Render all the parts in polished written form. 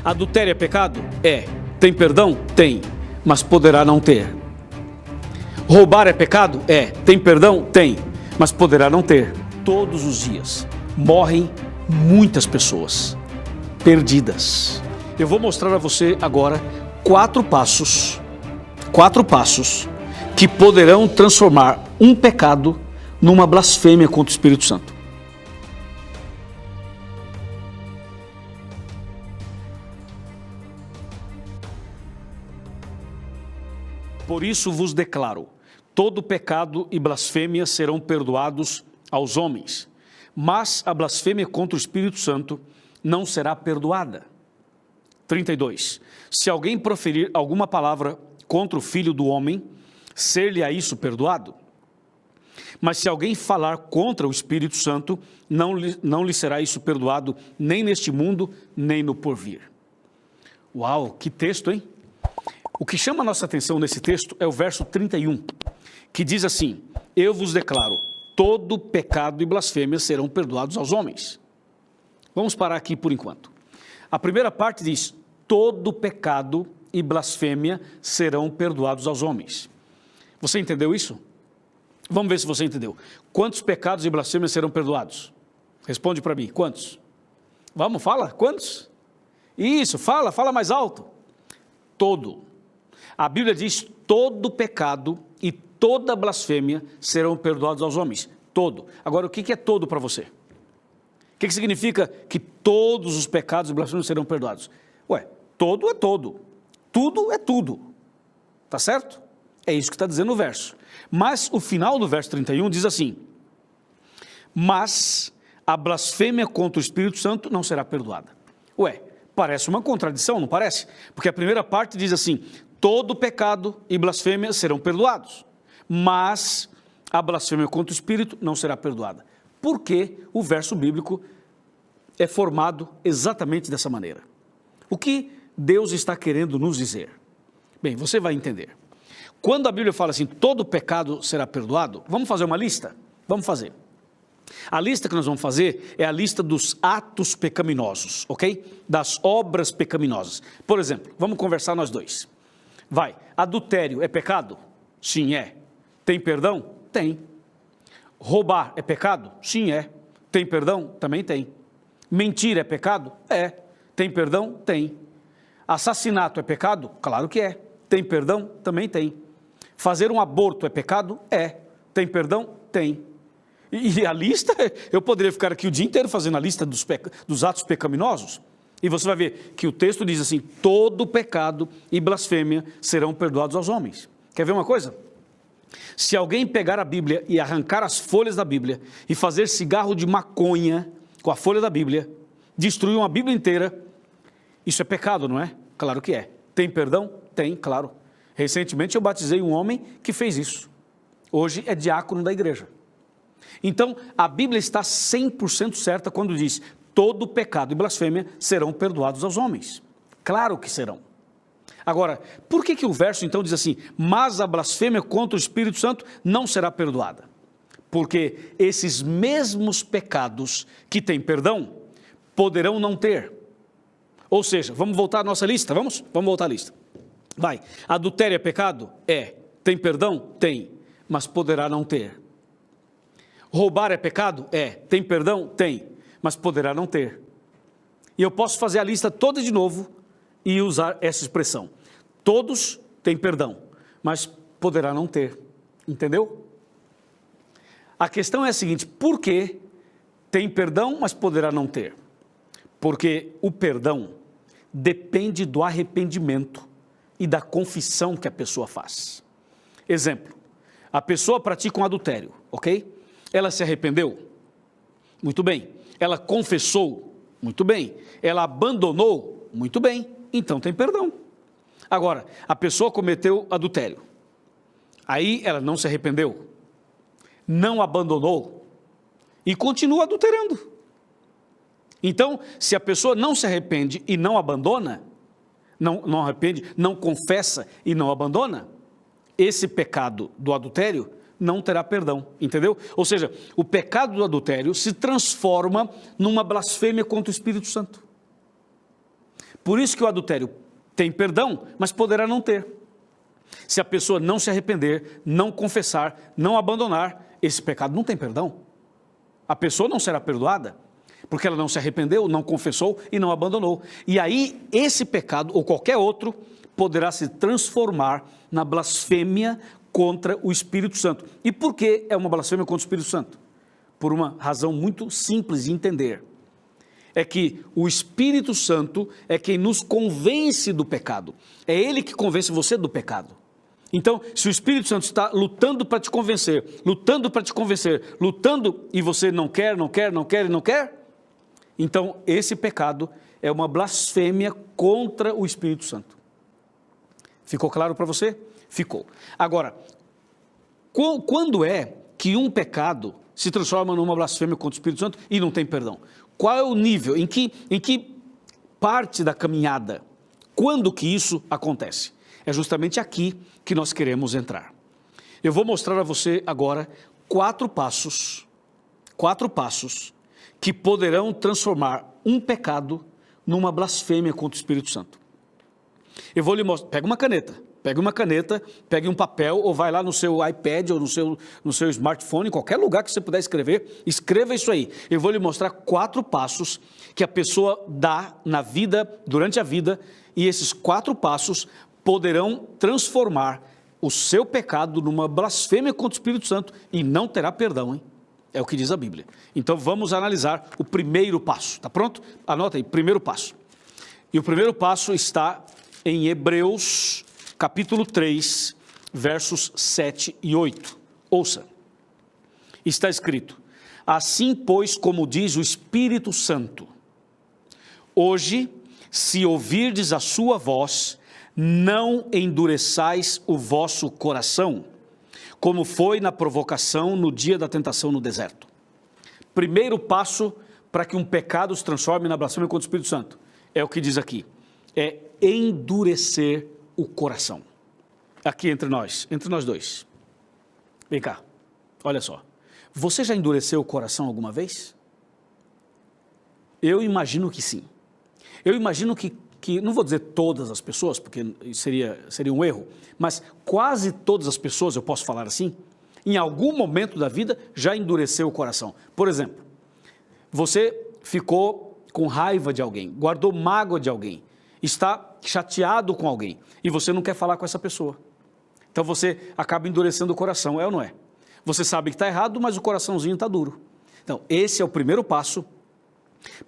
Adultério é pecado? É. Tem perdão? Tem, mas poderá não ter. Roubar é pecado? É. Tem perdão? Tem, mas poderá não ter. Todos os dias morrem muitas pessoas perdidas. Eu vou mostrar a você agora quatro passos que poderão transformar um pecado numa blasfêmia contra o Espírito Santo. Por isso vos declaro, todo pecado e blasfêmia serão perdoados aos homens, mas a blasfêmia contra o Espírito Santo não será perdoada. 32. Se alguém proferir alguma palavra contra o Filho do Homem, ser-lhe-á isso perdoado. Mas se alguém falar contra o Espírito Santo, não lhe será isso perdoado, nem neste mundo, nem no porvir. Uau, que texto, hein? O que chama a nossa atenção nesse texto é o verso 31, que diz assim: eu vos declaro, todo pecado e blasfêmia serão perdoados aos homens. Vamos parar aqui por enquanto. A primeira parte diz, todo pecado e blasfêmia serão perdoados aos homens. Você entendeu isso? Vamos ver se você entendeu. Quantos pecados e blasfêmias serão perdoados? Responde para mim, quantos? Vamos, fala, quantos? Isso, fala mais alto. Todo. A Bíblia diz, todo pecado e toda blasfêmia serão perdoados aos homens. Todo. Agora, o que é todo para você? O que significa que todos os pecados e blasfêmias serão perdoados? Ué, todo é todo. Tudo é tudo. Tá certo? É isso que está dizendo o verso. Mas o final do verso 31 diz assim, mas a blasfêmia contra o Espírito Santo não será perdoada. Ué, parece uma contradição, não parece? Porque a primeira parte diz assim, todo pecado e blasfêmia serão perdoados, mas a blasfêmia contra o Espírito não será perdoada. Por que o verso bíblico é formado exatamente dessa maneira? O que Deus está querendo nos dizer? Bem, você vai entender. Quando a Bíblia fala assim, todo pecado será perdoado, vamos fazer uma lista? Vamos fazer. A lista que nós vamos fazer é a lista dos atos pecaminosos, ok? Das obras pecaminosas. Por exemplo, vamos conversar nós dois. Vai, adultério é pecado? Sim, é. Tem perdão? Tem. Roubar é pecado? Sim, é. Tem perdão? Também tem. Mentir é pecado? É. Tem perdão? Tem. Assassinato é pecado? Claro que é. Tem perdão? Também tem. Fazer um aborto é pecado? É. Tem perdão? Tem. E a lista, eu poderia ficar aqui o dia inteiro fazendo a lista dos atos pecaminosos. E você vai ver que o texto diz assim, todo pecado e blasfêmia serão perdoados aos homens. Quer ver uma coisa? Se alguém pegar a Bíblia e arrancar as folhas da Bíblia e fazer cigarro de maconha com a folha da Bíblia, destruir uma Bíblia inteira, isso é pecado, não é? Claro que é. Tem perdão? Tem, claro. Recentemente eu batizei um homem que fez isso. Hoje é diácono da igreja. Então, a Bíblia está 100% certa quando diz, todo pecado e blasfêmia serão perdoados aos homens. Claro que serão. Agora, por que o verso então diz assim, mas a blasfêmia contra o Espírito Santo não será perdoada? Porque esses mesmos pecados que têm perdão, poderão não ter. Ou seja, vamos voltar à nossa lista, vamos? Vamos voltar à lista. Vai, adultério é pecado? É. Tem perdão? Tem, mas poderá não ter. Roubar é pecado? É. Tem perdão? Tem, mas poderá não ter. E eu posso fazer a lista toda de novo e usar essa expressão. Todos têm perdão, mas poderá não ter. Entendeu? A questão é a seguinte, por que tem perdão, mas poderá não ter? Porque o perdão depende do arrependimento e da confissão que a pessoa faz. Exemplo, a pessoa pratica um adultério, ok? Ela se arrependeu? Muito bem. Ela confessou? Muito bem. Ela abandonou? Muito bem. Então tem perdão. Agora, a pessoa cometeu adultério. Aí ela não se arrependeu, não abandonou e continua adulterando. Então, se a pessoa não se arrepende e não abandona, não arrepende, não confessa e não abandona, esse pecado do adultério não terá perdão, entendeu? Ou seja, o pecado do adultério se transforma numa blasfêmia contra o Espírito Santo. Por isso que o adultério tem perdão, mas poderá não ter. Se a pessoa não se arrepender, não confessar, não abandonar, esse pecado não tem perdão. A pessoa não será perdoada, porque ela não se arrependeu, não confessou e não abandonou. E aí, esse pecado, ou qualquer outro, poderá se transformar na blasfêmia contra o Espírito Santo. E por que é uma blasfêmia contra o Espírito Santo? Por uma razão muito simples de entender. É que o Espírito Santo é quem nos convence do pecado. É Ele que convence você do pecado. Então, se o Espírito Santo está lutando para te convencer, lutando para te convencer, lutando e você não quer, então esse pecado é uma blasfêmia contra o Espírito Santo. Ficou claro para você? Ficou. Agora, quando é que um pecado se transforma numa blasfêmia contra o Espírito Santo e não tem perdão? Qual é o nível? Em que parte da caminhada? Quando que isso acontece? É justamente aqui que nós queremos entrar. Eu vou mostrar a você agora 4 passos que poderão transformar um pecado numa blasfêmia contra o Espírito Santo. Eu vou lhe mostrar, pega uma caneta, pegue um papel ou vai lá no seu iPad ou no seu smartphone, em qualquer lugar que você puder escrever, escreva isso aí. Eu vou lhe mostrar 4 passos que a pessoa dá na vida, durante a vida, e esses 4 passos poderão transformar o seu pecado numa blasfêmia contra o Espírito Santo e não terá perdão, hein? É o que diz a Bíblia. Então vamos analisar o primeiro passo, tá pronto? Anota aí, primeiro passo. E o primeiro passo está em Hebreus, capítulo 3, versos 7 e 8. Ouça, está escrito: assim, pois, como diz o Espírito Santo, hoje, se ouvirdes a sua voz, não endureçais o vosso coração, como foi na provocação no dia da tentação no deserto. Primeiro passo para que um pecado se transforme na blasfêmia contra o Espírito Santo, é o que diz aqui, é endurecer o coração. Aqui entre nós dois. Vem cá, olha só. Você já endureceu o coração alguma vez? Eu imagino que sim. Eu imagino que não vou dizer todas as pessoas, porque seria um erro, mas quase todas as pessoas, eu posso falar assim, em algum momento da vida já endureceu o coração. Por exemplo, você ficou com raiva de alguém, guardou mágoa de alguém, está chateado com alguém e você não quer falar com essa pessoa. Então você acaba endurecendo o coração, é ou não é? Você sabe que está errado, mas o coraçãozinho está duro. Então esse é o primeiro passo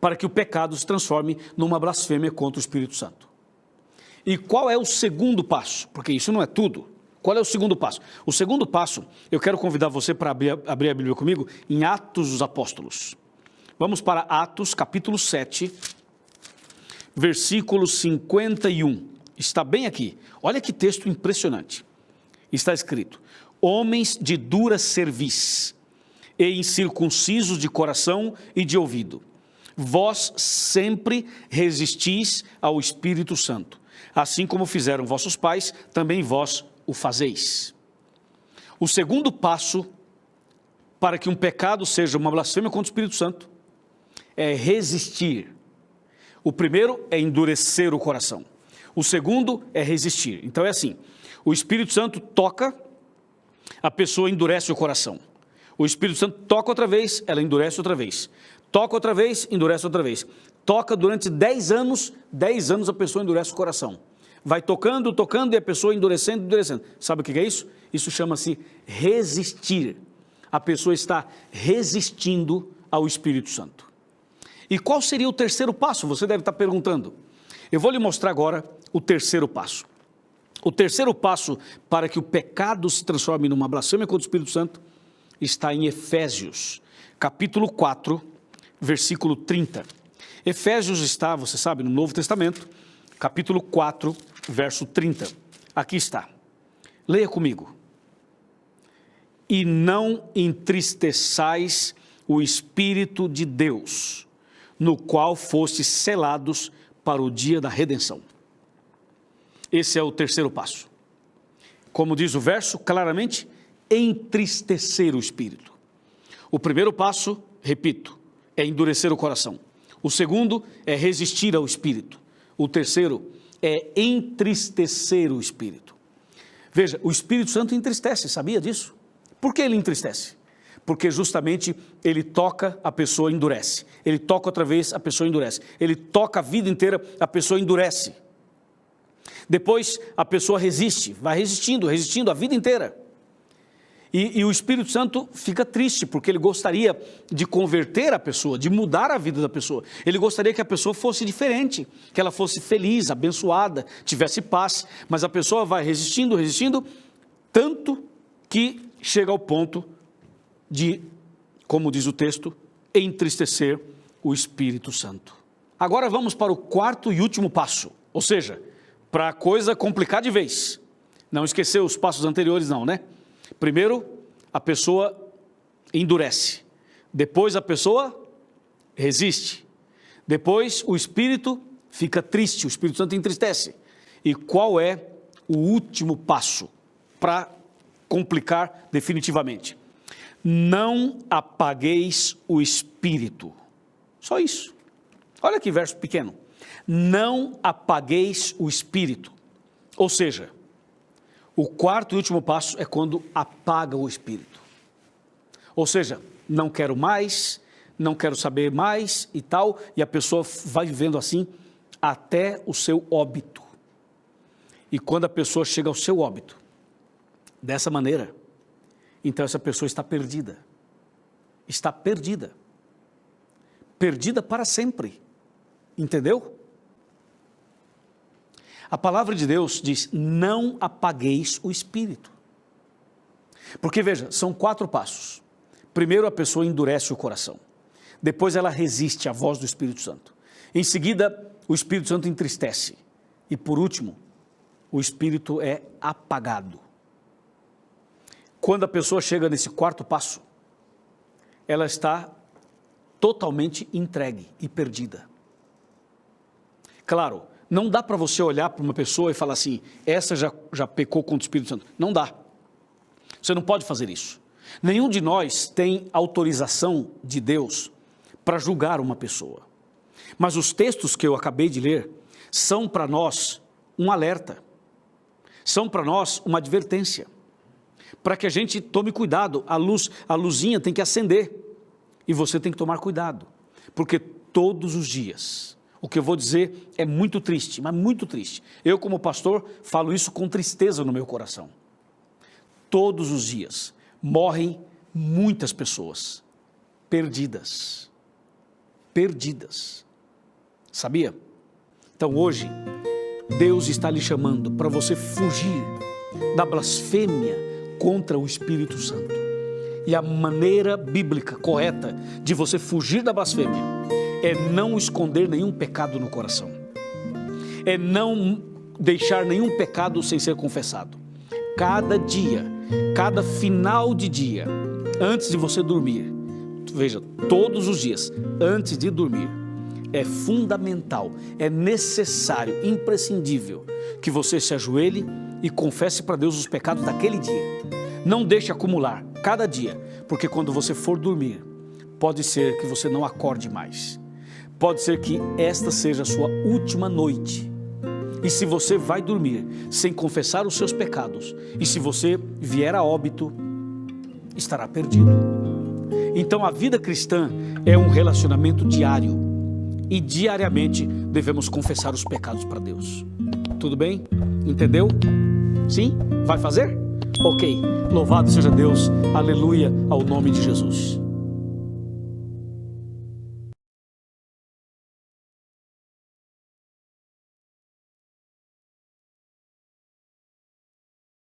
para que o pecado se transforme numa blasfêmia contra o Espírito Santo. E qual é o segundo passo? Porque isso não é tudo. Qual é o segundo passo? O segundo passo, eu quero convidar você para abrir a Bíblia comigo em Atos dos Apóstolos. Vamos para Atos, capítulo 7, versículo 51. Está bem aqui. Olha que texto impressionante. Está escrito: homens de dura cerviz e incircuncisos de coração e de ouvido, vós sempre resistis ao Espírito Santo, assim como fizeram vossos pais, também vós o fazeis. O segundo passo para que um pecado seja uma blasfêmia contra o Espírito Santo é resistir. O primeiro é endurecer o coração. O segundo é resistir. Então é assim, o Espírito Santo toca, a pessoa endurece o coração. O Espírito Santo toca outra vez, ela endurece outra vez. Toca outra vez, endurece outra vez. Toca durante 10 anos a pessoa endurece o coração. Vai tocando e a pessoa endurecendo. Sabe o que é isso? Isso chama-se resistir. A pessoa está resistindo ao Espírito Santo. E qual seria o terceiro passo? Você deve estar perguntando. Eu vou lhe mostrar agora o terceiro passo. O terceiro passo para que o pecado se transforme numa blasfêmia contra o Espírito Santo está em Efésios, capítulo 4, versículo 30. Efésios está, você sabe, no Novo Testamento, capítulo 4, verso 30. Aqui está. Leia comigo. E não entristeçais o Espírito de Deus, no qual fostes selados para o dia da redenção. Esse é o terceiro passo. Como diz o verso, claramente, entristecer o Espírito. O primeiro passo, repito, é endurecer o coração. O segundo é resistir ao Espírito. O terceiro é entristecer o Espírito. Veja, o Espírito Santo entristece, sabia disso? Por que ele entristece? Porque justamente ele toca, a pessoa endurece. Ele toca outra vez, a pessoa endurece. Ele toca a vida inteira, a pessoa endurece. Depois a pessoa resiste, vai resistindo a vida inteira. E o Espírito Santo fica triste, porque ele gostaria de converter a pessoa, de mudar a vida da pessoa. Ele gostaria que a pessoa fosse diferente, que ela fosse feliz, abençoada, tivesse paz. Mas a pessoa vai resistindo, tanto que chega ao ponto de, como diz o texto, entristecer o Espírito Santo. Agora vamos para o quarto e último passo, ou seja, para a coisa complicar de vez. Não esquecer os passos anteriores não, né? Primeiro, a pessoa endurece. Depois a pessoa resiste. Depois o Espírito fica triste, o Espírito Santo entristece. E qual é o último passo para complicar definitivamente? Não apagueis o Espírito. Só isso. Olha que verso pequeno. Não apagueis o Espírito. Ou seja, o quarto e último passo é quando apaga o Espírito. Ou seja, não quero mais, não quero saber mais e tal, e a pessoa vai vivendo assim até o seu óbito. E quando a pessoa chega ao seu óbito, dessa maneira, então essa pessoa está perdida. Está perdida. Perdida para sempre. Entendeu? A palavra de Deus diz, não apagueis o Espírito. Porque veja, são 4 passos. Primeiro a pessoa endurece o coração. Depois ela resiste à voz do Espírito Santo. Em seguida, o Espírito Santo entristece. E por último, o Espírito é apagado. Quando a pessoa chega nesse 4º passo, ela está totalmente entregue e perdida. Claro, não dá para você olhar para uma pessoa e falar assim, essa já pecou contra o Espírito Santo. Não dá. Você não pode fazer isso. Nenhum de nós tem autorização de Deus para julgar uma pessoa. Mas os textos que eu acabei de ler são para nós um alerta. São para nós uma advertência. Para que a gente tome cuidado. A luzinha tem que acender. E você tem que tomar cuidado. Porque todos os dias... O que eu vou dizer é muito triste, mas muito triste. Eu, como pastor, falo isso com tristeza no meu coração. Todos os dias morrem muitas pessoas perdidas. Perdidas. Sabia? Então hoje, Deus está lhe chamando para você fugir da blasfêmia contra o Espírito Santo. E a maneira bíblica correta de você fugir da blasfêmia é não esconder nenhum pecado no coração. É não deixar nenhum pecado sem ser confessado. Cada dia, cada final de dia, antes de você dormir, veja, todos os dias, antes de dormir, é fundamental, é necessário, imprescindível, que você se ajoelhe e confesse para Deus os pecados daquele dia. Não deixe acumular, cada dia, porque quando você for dormir, pode ser que você não acorde mais. Pode ser que esta seja a sua última noite. E se você vai dormir sem confessar os seus pecados, e se você vier a óbito, estará perdido. Então a vida cristã é um relacionamento diário. E diariamente devemos confessar os pecados para Deus. Tudo bem? Entendeu? Sim? Vai fazer? Ok. Louvado seja Deus. Aleluia ao nome de Jesus.